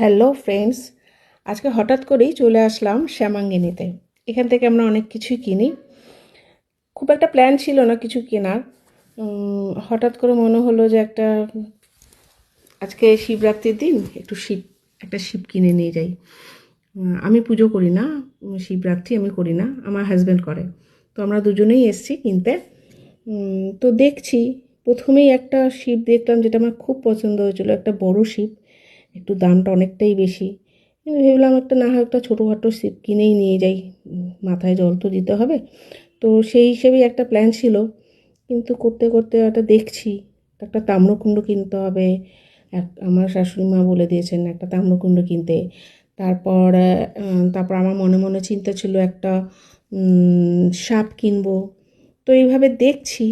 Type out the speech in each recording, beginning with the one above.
Hello friends, আজকে হঠাৎ করেই চলে আসলাম শ্যামাঙ্গিনীতে। এখান থেকে আমরা অনেক কিছুই কিনি। খুব একটা প্ল্যান ছিল না কিছু কেনার। হঠাৎ করে মনে হলো যে আজকে শিবরাত্রির দিন একটা শিব কিনে নিয়ে যাই। আমি পুজো করি না, শিবরাত্রি আমি করি না, আমার হাজব্যান্ড করে। তো আমরা দুজনেই এসছি কিনতে। তো দেখছি, প্রথমেই একটা শিব দেখলাম যেটা আমার খুব পছন্দ হয়েছিল, একটা বড় শিব, একটু দামটা অনেকটাই বেশি। কিন্তু ভেবলাম না হয় একটা ছোটোখাটো শিব কিনেই নিয়ে যাই, মাথায় জল তো দিতে হবে। তো সেই হিসেবেই একটা প্ল্যান ছিল। কিন্তু করতে করতে একটা দেখছি একটা তাম্রকুণ্ড কিনতে হবে। আমার শাশুড়ি মা বলে দিয়েছেন একটা তাম্রকুণ্ড কিনতে। তারপর আমার মনে মনে চিন্তা ছিল একটা সাপ কিনবো। তো এইভাবে দেখছি।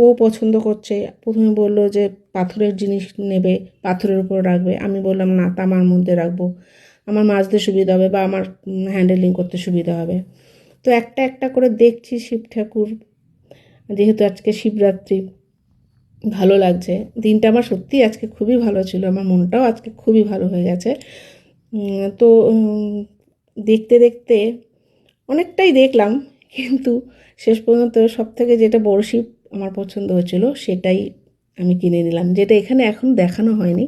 ও পছন্দ করছে। প্রথমে বললো যে পাথরের জিনিস নেবে, পাথরের উপর রাখবে। আমি বললাম না, তামার মধ্যে রাখবো, আমার মাজতে সুবিধা হবে বা আমার হ্যান্ডেলিং করতে সুবিধা হবে। তো একটা একটা করে দেখছি শিব ঠাকুর। যেহেতু আজকে শিবরাত্রি, ভালো লাগছে। দিনটা আমার সত্যিই আজকে খুবই ভালো ছিল, আমার মনটাও আজকে খুবই ভালো হয়ে গেছে। তো দেখতে দেখতে অনেকটাই দেখলাম, কিন্তু শেষ পর্যন্ত সবথেকে যেটা বড় শিব আমার পছন্দ হয়েছিল সেটাই আমি কিনে নিলাম, যেটা এখানে এখন দেখানো হয়নি,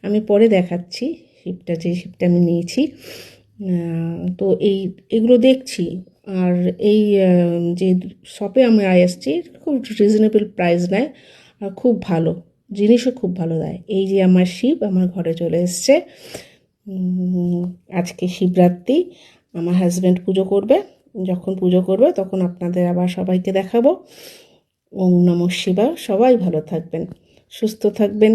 আমি পরে দেখাচ্ছি। যে শিবটা আমি নিয়েছি। তো এগুলো দেখছি। আর এই যে শপে আমি এসেছি, খুব রিজনেবল প্রাইস নেয়, আর খুব ভালো জিনিসও খুব ভালো দেয়। এই যে আমার শিব আমার ঘরে চলে এসছে। আজকে শিবরাত্রি, আমার হাজব্যান্ড পুজো করবে। যখন পুজো করবে তখন আপনাদের আবার সবাইকে দেখাবো। ওম নমঃ শিবায়। সবাই ভালো থাকবেন, সুস্থ থাকবেন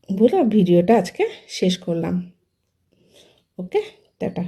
বলে ভিডিওটা আজকে শেষ করলাম। ওকে, টাটা।